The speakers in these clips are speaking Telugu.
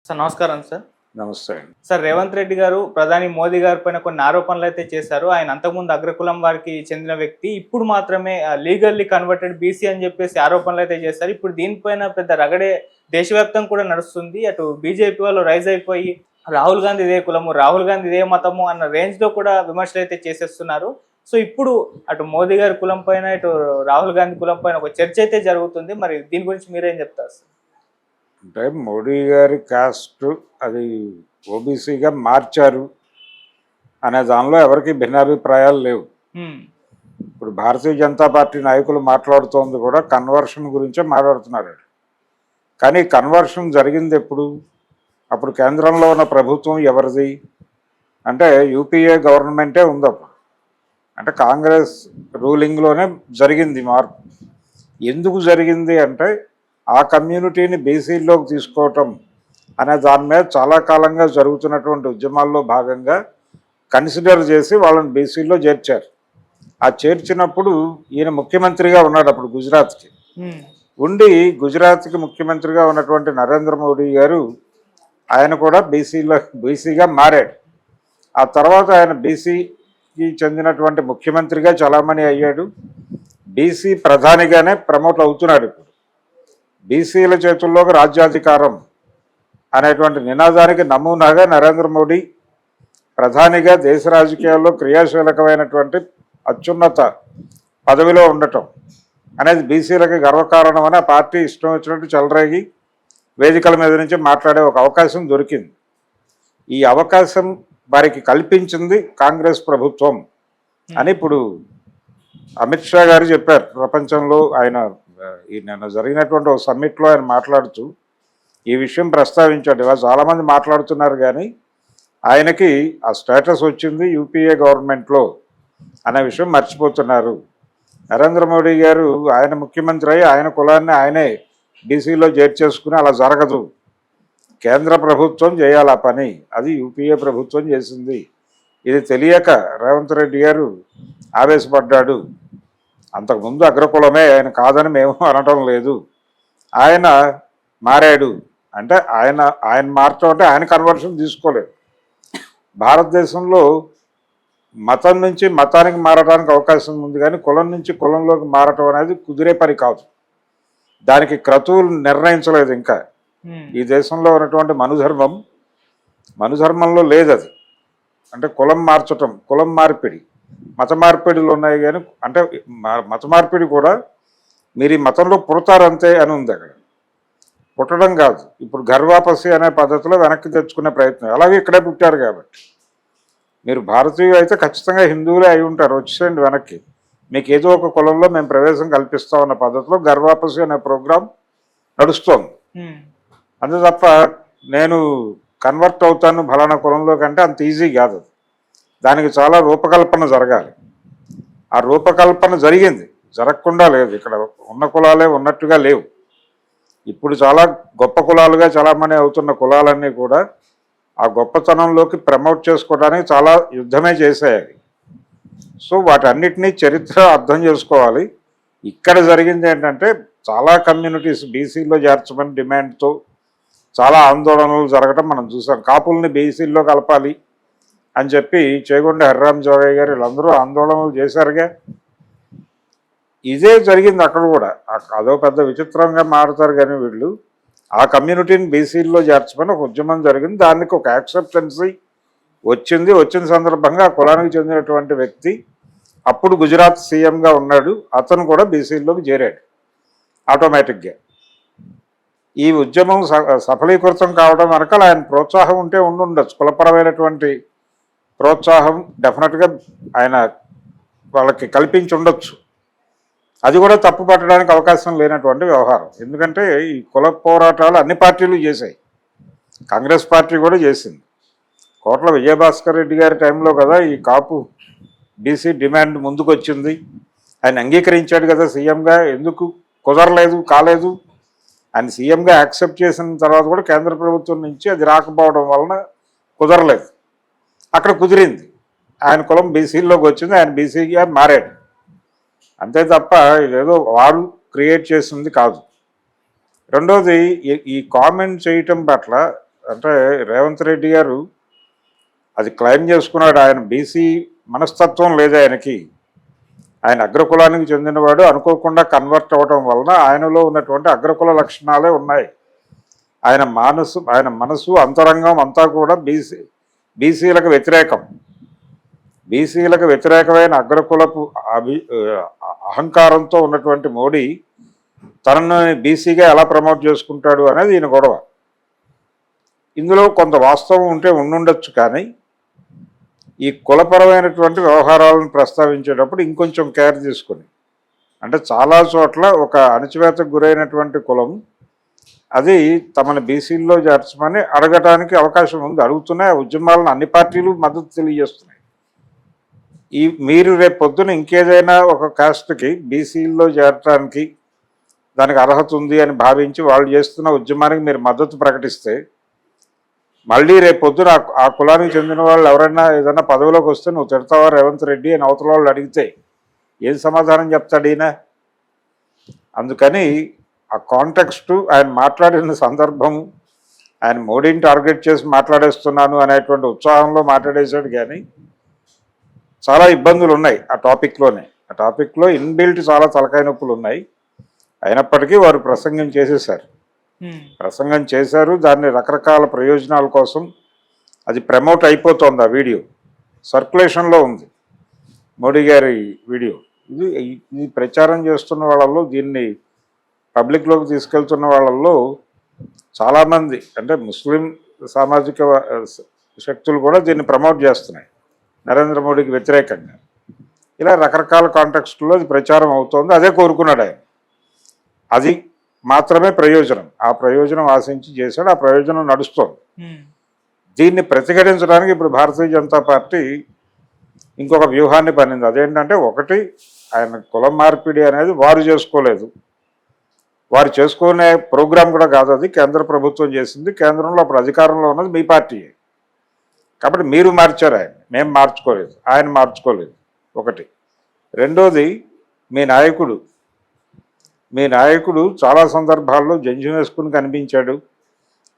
సార్ నమస్కారం సార్. నమస్తే అండి. సార్ రేవంత్ రెడ్డి గారు ప్రధాని మోదీ గారి పైన కొన్ని ఆరోపణలు అయితే చేశారు. ఆయన అంతకుముందు అగ్రకులం వారికి చెందిన వ్యక్తి. ఇప్పుడు మాత్రమే లీగల్లీ కన్వర్టెడ్ బీసీ అని చెప్పేసి ఆరోపణలు అయితే చేశారు. ఇప్పుడు దీనిపైన పెద్ద రగడే దేశవ్యాప్తంగా కూడా నడుస్తుంది. అటు బీజేపీ వాళ్ళు రైజ్ అయిపోయి రాహుల్ గాంధీ ఇదే కులము, రాహుల్ గాంధీ ఇదే మతము అన్న రేంజ్లో కూడా విమర్శలు అయితే చేసేస్తున్నారు. సో ఇప్పుడు అటు మోదీ గారి కులం పైన, ఇటు రాహుల్ గాంధీ కులం పైన ఒక చర్చ అయితే జరుగుతుంది. మరి దీని గురించి మీరేం చెప్తారు సార్? అంటే మోడీ గారి కాస్ట్ అది ఓబీసీగా మార్చారు అనే దానిలో ఎవరికి భిన్నాభిప్రాయాలు లేవు. ఇప్పుడు భారతీయ జనతా పార్టీ నాయకులు మాట్లాడుతోంది కూడా కన్వర్షన్ గురించే మాట్లాడుతున్నారు. కానీ కన్వర్షన్ జరిగింది ఎప్పుడు? అప్పుడు కేంద్రంలో ఉన్న ప్రభుత్వం ఎవరిది అంటే యూపీఏ గవర్నమెంటే ఉంది అప్పుడు. అంటే కాంగ్రెస్ రూలింగ్లోనే జరిగింది మార్పు. ఎందుకు జరిగింది అంటే ఆ కమ్యూనిటీని బీసీల్లోకి తీసుకోవటం అనే దాని మీద చాలా కాలంగా జరుగుతున్నటువంటి ఉద్యమాల్లో భాగంగా కన్సిడర్ చేసి వాళ్ళని బీసీల్లో చేర్చారు. ఆ చేర్చినప్పుడు ఈయన ముఖ్యమంత్రిగా ఉన్నాడు అప్పుడు గుజరాత్కి. ఉండి గుజరాత్కి ముఖ్యమంత్రిగా ఉన్నటువంటి నరేంద్ర మోడీ గారు ఆయన కూడా బీసీగా మారాడు. ఆ తర్వాత ఆయన బీసీకి చెందినటువంటి ముఖ్యమంత్రిగా చలామణి అయ్యాడు. బీసీ ప్రధానిగానే ప్రమోట్ అవుతున్నాడు. ఇప్పుడు బీసీల చేతుల్లోకి రాజ్యాధికారం అనేటువంటి నినాదానికి నమూనాగా నరేంద్ర మోడీ ప్రధానిగా దేశ రాజకీయాల్లో క్రియాశీలకమైనటువంటి అత్యున్నత పదవిలో ఉండటం అనేది బీసీలకి గర్వకారణం అని ఆ పార్టీ ఇష్టం వచ్చినట్టు చెలరేగి వేదికల మీద నుంచి మాట్లాడే ఒక అవకాశం దొరికింది. ఈ అవకాశం వారికి కల్పించింది కాంగ్రెస్ ప్రభుత్వం అని ఇప్పుడు అమిత్ షా గారు చెప్పారు. ప్రపంచంలో ఆయన నిన్న జరిగినటువంటి ఒక సమ్మిట్లో ఆయన మాట్లాడుతూ ఈ విషయం ప్రస్తావించాడు. ఇలా చాలామంది మాట్లాడుతున్నారు కానీ ఆయనకి ఆ స్టేటస్ వచ్చింది యూపీఏ గవర్నమెంట్లో అనే విషయం మర్చిపోతున్నారు. నరేంద్ర మోడీ గారు ఆయన ముఖ్యమంత్రి అయ్యి ఆయన కులాన్ని ఆయనే బీసీలో చేర్చేసుకుని అలా జరగదు. కేంద్ర ప్రభుత్వం చేయాలి ఆ పని. అది యూపీఏ ప్రభుత్వం చేసింది. ఇది తెలియక రేవంత్ రెడ్డి గారు ఆవేశపడ్డాడు. అంతకుముందు అగ్రకులమే, ఆయన కాదని మేము అనటం లేదు. ఆయన మారాడు అంటే ఆయన మారటం అంటే ఆయన కన్వర్షన్ తీసుకోలేదు. భారతదేశంలో మతం నుంచి మతానికి మారడానికి అవకాశం ఉంది కానీ కులం నుంచి కులంలోకి మారటం అనేది కుదిరే పని కాదు. దానికి క్రతువులు నిర్ణయించలేదు ఇంకా. ఈ దేశంలో ఉన్నటువంటి మనుధర్మంలో లేదు అది. అంటే కులం మార్చటం, కులం మార్పిడి, మత మార్పిడిలు ఉన్నాయి. కానీ అంటే మత మార్పిడి కూడా మీరు ఈ మతంలో పుడతారంతే అని ఉంది. అక్కడ పుట్టడం కాదు. ఇప్పుడు గర్వాపసి అనే పద్ధతిలో వెనక్కి తెచ్చుకునే ప్రయత్నం. అలాగే ఇక్కడే పుట్టారు కాబట్టి మీరు భారతీయులు అయితే ఖచ్చితంగా హిందువులే అయి ఉంటారు. వచ్చేయండి వెనక్కి, మీకు ఏదో ఒక కులంలో మేము ప్రవేశం కల్పిస్తామన్న పద్ధతిలో గర్వాపసి అనే ప్రోగ్రాం నడుస్తోంది. అంతే తప్ప నేను కన్వర్ట్ అవుతాను ఫలానా కులంలో కంటే అంత ఈజీ కాదు. దానికి చాలా రూపకల్పన జరగాలి. ఆ రూపకల్పన జరిగింది, జరగకుండా లేదు. ఇక్కడ ఉన్న కులాలే ఉన్నట్టుగా లేవు. ఇప్పుడు చాలా గొప్ప కులాలుగా చాలామంది అవుతున్న కులాలన్నీ కూడా ఆ గొప్పతనంలోకి ప్రమోట్ చేసుకోవడానికి చాలా యుద్ధమే చేశాయి. సో వాటన్నిటినీ చరిత్ర అర్థం చేసుకోవాలి. ఇక్కడ జరిగింది ఏంటంటే చాలా కమ్యూనిటీస్ బీసీలో చేర్చమని డిమాండ్తో చాలా ఆందోళనలు జరగడం మనం చూసాం. కాపుల్ని బీసీల్లో కలపాలి అని చెప్పి చేగొండ హరిరామ్ జోగయ్య గారు వీళ్ళందరూ ఆందోళనలు చేశారుగా. ఇదే జరిగింది అక్కడ కూడా. అదో పెద్ద విచిత్రంగా మారుతారు కానీ వీళ్ళు ఆ కమ్యూనిటీని బీసీల్లో చేర్చమని ఒక ఉద్యమం జరిగింది. దానికి ఒక యాక్సెప్టెన్సీ వచ్చిన సందర్భంగా ఆ కులానికి చెందినటువంటి వ్యక్తి అప్పుడు గుజరాత్ సీఎంగా ఉన్నాడు. అతను కూడా బీసీల్లోకి చేరాడు ఆటోమేటిక్గా. ఈ ఉద్యమం సఫలీకృతం కావడం వెనకాల ఆయన ప్రోత్సాహం ఉంటే ఉండొచ్చు. కులపరమైనటువంటి ప్రోత్సాహం డెఫినెట్గా ఆయన వాళ్ళకి కల్పించి ఉండొచ్చు. అది కూడా తప్పు పట్టడానికి అవకాశం లేనటువంటి వ్యవహారం. ఎందుకంటే ఈ కుల పోరాటాలు అన్ని పార్టీలు చేశాయి. కాంగ్రెస్ పార్టీ కూడా చేసింది. కోట్ల విజయభాస్కర్ రెడ్డి గారి టైంలో కదా ఈ కాపు బీసీ డిమాండ్ ముందుకు వచ్చింది. ఆయన అంగీకరించాడు కదా సీఎంగా. ఎందుకు కుదరలేదు, కాలేదు. ఆయన సీఎంగా యాక్సెప్ట్ చేసిన తర్వాత కూడా కేంద్ర ప్రభుత్వం నుంచి అది రాకపోవడం వలన కుదరలేదు. అక్కడ కుదిరింది. ఆయన కులం బీసీల్లోకి వచ్చింది, ఆయన బీసీగా మారాడు. అంతే తప్ప ఇదేదో వాడు క్రియేట్ చేసింది కాదు. రెండోది ఈ కామెంట్ చేయటం పట్ల అంటే రేవంత్ రెడ్డి గారు అది క్లెయిమ్ చేసుకున్నాడు. ఆయన బీసీ మనస్తత్వం లేదు ఆయనకి. ఆయన అగ్రకులానికి చెందినవాడు. అనుకోకుండా కన్వర్ట్ అవ్వడం వలన ఆయనలో ఉన్నటువంటి అగ్రకుల లక్షణాలే ఉన్నాయి. ఆయన మనసు అంతరంగం అంతా కూడా బీసీలకు వ్యతిరేకం. బీసీలకు వ్యతిరేకమైన అగ్రకులపు అహంకారంతో ఉన్నటువంటి మోడీ తనను బీసీగా ఎలా ప్రమోట్ చేసుకుంటాడు అనేది ఈయన గొడవ. ఇందులో కొంత వాస్తవం ఉంటే ఉండుండొచ్చు, కానీ ఈ కులపరమైనటువంటి వ్యవహారాలను ప్రస్తావించేటప్పుడు ఇంకొంచెం కేర్ తీసుకుని, అంటే చాలా చోట్ల ఒక అణచివేతకు గురైనటువంటి కులం అది తమను బీసీల్లో చేర్చమని అడగటానికి అవకాశం ఉంది. అడుగుతున్నాయి. ఆ ఉద్యమాలను అన్ని పార్టీలు మద్దతు తెలియజేస్తున్నాయి. మీరు రేపు పొద్దున ఇంకేదైనా ఒక కాస్ట్కి బీసీల్లో చేరటానికి దానికి అర్హత ఉంది అని భావించి వాళ్ళు చేస్తున్న ఉద్యమానికి మీరు మద్దతు ప్రకటిస్తే, మళ్ళీ రేపు పొద్దున ఆ కులానికి చెందిన వాళ్ళు ఎవరైనా ఏదైనా పదవిలోకి వస్తే నువ్వు తిడతావా రేవంత్ రెడ్డి అని అవతల వాళ్ళు అడిగితే ఏం సమాధానం చెప్తాడు ఈయన? అందుకని ఆ కాంటెక్స్ట్, ఆయన మాట్లాడిన సందర్భము, ఆయన మోడీని టార్గెట్ చేసి మాట్లాడేస్తున్నాను అనేటువంటి ఉత్సాహంలో మాట్లాడేశాడు, కానీ చాలా ఇబ్బందులు ఉన్నాయి ఆ టాపిక్లోనే. ఆ టాపిక్లో ఇన్బిల్ట్ చాలా తలకాయ నొప్పులు ఉన్నాయి. అయినప్పటికీ వారు ప్రసంగం చేశారు. దాన్ని రకరకాల ప్రయోజనాల కోసం అది ప్రమోట్ అయిపోతుంది. ఆ వీడియో సర్క్యులేషన్లో ఉంది, మోడీ గారి వీడియో. ఇది ప్రచారం చేస్తున్న వాళ్ళల్లో, దీన్ని పబ్లిక్లోకి తీసుకెళ్తున్న వాళ్ళల్లో చాలామంది, అంటే ముస్లిం సామాజిక శక్తులు కూడా దీన్ని ప్రమోట్ చేస్తున్నాయి నరేంద్ర మోడీకి వ్యతిరేకంగా. ఇలా రకరకాల కాంటెక్స్ట్లో అది ప్రచారం అవుతోంది. అదే కోరుకున్నాడు ఆయన. అది మాత్రమే ప్రయోజనం. ఆ ప్రయోజనం ఆశించి చేశాడు. ఆ ప్రయోజనం నడుస్తోంది. దీన్ని ప్రతిఘటించడానికి ఇప్పుడు భారతీయ జనతా పార్టీ ఇంకొక వ్యూహాన్ని పన్నింది. అదేంటంటే, ఒకటి, ఆయన కులం మార్పిడి అనేది వారు చేసుకోలేదు. వారు చేసుకునే ప్రోగ్రాం కూడా కాదు అది, కేంద్ర ప్రభుత్వం చేసింది. కేంద్రంలో అప్పుడు అధికారంలో ఉన్నది మీ పార్టీయే. కాబట్టి మీరు మార్చారు, మేము మార్చుకోలేదు, ఆయన మార్చుకోలేదు. ఒకటి. రెండోది, మీ నాయకుడు చాలా సందర్భాల్లో జంజం వేసుకుని కనిపించాడు.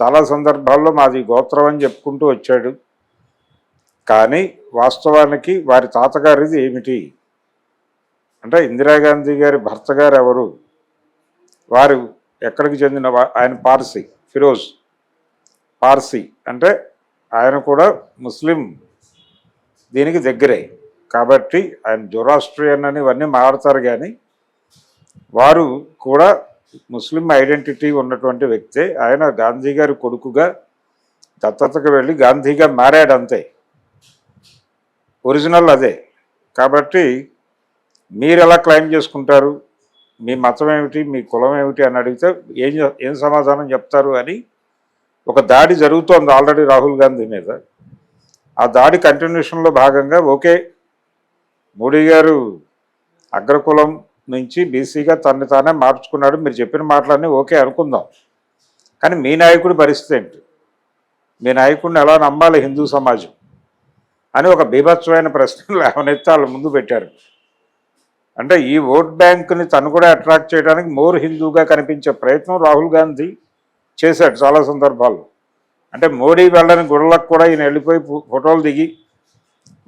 చాలా సందర్భాల్లో మాది గోత్రం అని చెప్పుకుంటూ వచ్చాడు. కానీ వాస్తవానికి వారి తాతగారిది ఏమిటి అంటే, ఇందిరాగాంధీ గారి భర్త గారు ఎవరు, వారు ఎక్కడికి చెందిన, ఆయన ఫిరోజ్ పార్సీ, అంటే ఆయన కూడా ముస్లిం దీనికి దగ్గరే. కాబట్టి ఆయన జొరాస్ట్రియన్ అని ఇవన్నీ మాట్లాడతారు, కానీ వారు కూడా ముస్లిం ఐడెంటిటీ ఉన్నటువంటి వ్యక్తే. ఆయన గాంధీ గారి కొడుకుగా దత్తతకు వెళ్ళి గాంధీగా మారాడు, అంతే. ఒరిజినల్ అదే. కాబట్టి మీరు ఎలా క్లెయిమ్ చేసుకుంటారు, మీ మతం ఏమిటి, మీ కులం ఏమిటి అని అడిగితే ఏం సమాధానం చెప్తారు అని ఒక దాడి జరుగుతోంది ఆల్రెడీ రాహుల్ గాంధీ మీద. ఆ దాడి కంటిన్యూషన్లో భాగంగా, ఓకే, మోడీ గారు అగ్రకులం నుంచి బీసీగా తనని తానే మార్చుకున్నాడు, మీరు చెప్పిన మాటలన్నీ ఓకే అనుకుందాం, కానీ మీ నాయకుడి పరిస్థితి ఏంటి, మీ నాయకుడిని ఎలా నమ్మాలి హిందూ సమాజం అని ఒక బీభత్సమైన ప్రశ్నలు లేవనెత్తి వాళ్ళ ముందు పెట్టారు. అంటే ఈ ఓట్ బ్యాంకుని తను కూడా అట్రాక్ట్ చేయడానికి మోర్ హిందూగా కనిపించే ప్రయత్నం రాహుల్ గాంధీ చేశాడు చాలా సందర్భాల్లో. అంటే మోడీ వెళ్ళని గుళ్ళకు కూడా ఈయన వెళ్ళిపోయి ఫోటోలు దిగి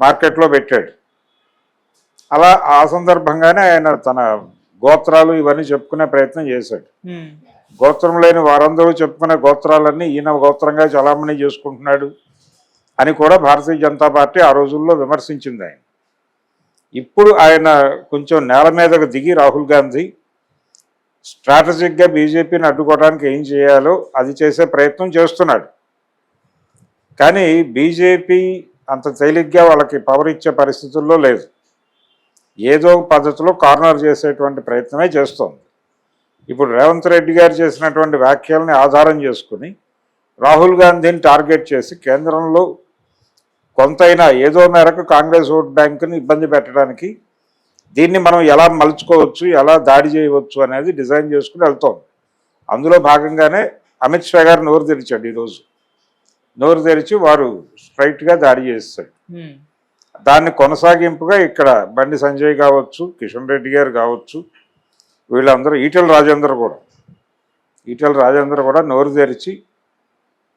మార్కెట్లో పెట్టాడు. అలా ఆ సందర్భంగానే ఆయన తన గోత్రాలు ఇవన్నీ చెప్పుకునే ప్రయత్నం చేశాడు. గోత్రం లేని వారందరూ చెప్పుకునే గోత్రాలన్నీ ఈయన గోత్రంగా చలామణి చేసుకుంటున్నాడు అని కూడా భారతీయ జనతా పార్టీ ఆ రోజుల్లో విమర్శించింది ఆయన. ఇప్పుడు ఆయన కొంచెం నేల మీదకు దిగి రాహుల్ గాంధీ స్ట్రాటజిక్గా బీజేపీని అడ్డుకోవడానికి ఏం చేయాలో అది చేసే ప్రయత్నం చేస్తున్నాడు. కానీ బీజేపీ అంత తేలిగ్గా వాళ్ళకి పవర్ ఇచ్చే పరిస్థితుల్లో లేదు. ఏదో పద్ధతిలో కార్నర్ చేసేటువంటి ప్రయత్నమే చేస్తోంది. ఇప్పుడు రేవంత్ రెడ్డి గారు చేసినటువంటి వ్యాఖ్యల్ని ఆధారం చేసుకుని రాహుల్ గాంధీని టార్గెట్ చేసి కేంద్రంలో కొంతైనా ఏదో మేరకు కాంగ్రెస్ ఓట్ బ్యాంకుని ఇబ్బంది పెట్టడానికి దీన్ని మనం ఎలా మలుచుకోవచ్చు, ఎలా దాడి చేయవచ్చు అనేది డిజైన్ చేసుకుని వెళ్తోంది. అందులో భాగంగానే అమిత్ షా గారు నోరు తెరిచాడు. ఈరోజు నోరు తెరిచి వారు స్ట్రైట్గా దాడి చేస్తాడు. దాన్ని కొనసాగింపుగా ఇక్కడ బండి సంజయ్ కావచ్చు, కిషన్ రెడ్డి గారు కావచ్చు, వీళ్ళందరూ ఈటెల రాజేందర్ కూడా నోరు తెరిచి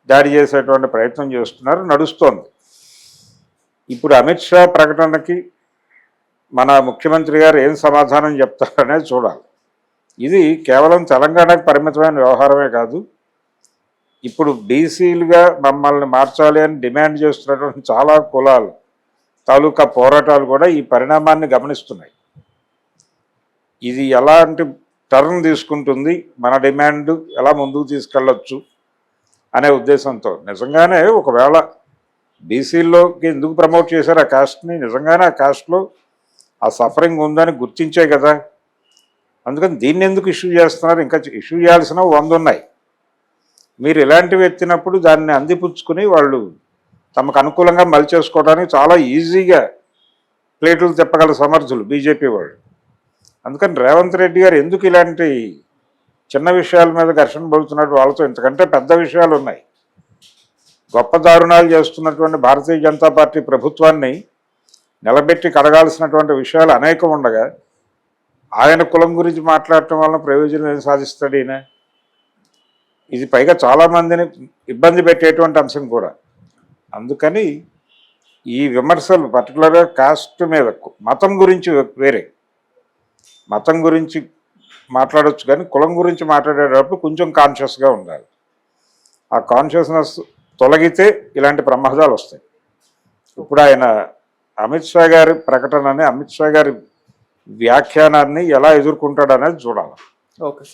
దాడి చేసేటువంటి ప్రయత్నం చేస్తున్నారు, నడుస్తోంది. ఇప్పుడు అమిత్ షా ప్రకటనకి మన ముఖ్యమంత్రి గారు ఏం సమాధానం చెప్తారనేది చూడాలి. ఇది కేవలం తెలంగాణకు పరిమితమైన వ్యవహారమే కాదు, ఇప్పుడు బీసీలుగా మమ్మల్ని మార్చాలి అని డిమాండ్ చేస్తున్నటువంటి చాలా కులాలు తాలూకా పోరాటాలు కూడా ఈ పరిణామాన్ని గమనిస్తున్నాయి. ఇది ఎలాంటి టర్న్ తీసుకుంటుంది, మన డిమాండ్ ఎలా ముందుకు తీసుకెళ్ళొచ్చు అనే ఉద్దేశంతో నిజంగానే ఒకవేళ బీసీల్లోకి ఎందుకు ప్రమోట్ చేశారు ఆ కాస్ట్ని, నిజంగానే ఆ కాస్ట్లో ఆ సఫరింగ్ ఉందని గుర్తించే కదా. అందుకని దీన్ని ఎందుకు ఇష్యూ చేస్తున్నారు? ఇంకా ఇష్యూ చేయాల్సినవి 100 ఉన్నాయి. మీరు ఇలాంటివి ఎత్తినప్పుడు దాన్ని అందిపుచ్చుకుని వాళ్ళు తమకు అనుకూలంగా మలిచేసుకోవడానికి చాలా ఈజీగా ప్లేట్లు తిప్పగల సమర్థులు బీజేపీ వాళ్ళు. అందుకని రేవంత్ రెడ్డి గారు ఎందుకు ఇలాంటి చిన్న విషయాల మీద ఘర్షణ పడుతున్నట్టు, వాళ్ళతో ఇంతకంటే పెద్ద విషయాలు ఉన్నాయి. గొప్ప దారుణాలు చేస్తున్నటువంటి భారతీయ జనతా పార్టీ ప్రభుత్వాన్ని నిలబెట్టి కడగాల్సినటువంటి విషయాలు అనేకం ఉండగా ఆయన కులం గురించి మాట్లాడటం వల్ల ప్రయోజనం ఏం సాధిస్తాడు ఈయన? ఇది పైగా చాలామందిని ఇబ్బంది పెట్టేటువంటి అంశం కూడా. అందుకని ఈ విమర్శలు పర్టికులర్గా కాస్ట్ మీద, మతం గురించి వేరే, మతం గురించి మాట్లాడవచ్చు కానీ కులం గురించి మాట్లాడేటప్పుడు కొంచెం కాన్షియస్గా ఉండాలి. ఆ కాన్షియస్నెస్ తొలగితే ఇలాంటి ప్రమాదాలు వస్తాయి. ఇప్పుడు ఆయన అమిత్ షా గారి ప్రకటనని, అమిత్ షా గారి వ్యాఖ్యానాన్ని ఎలా ఎదుర్కొంటాడనేది చూడాలి. Okay sir.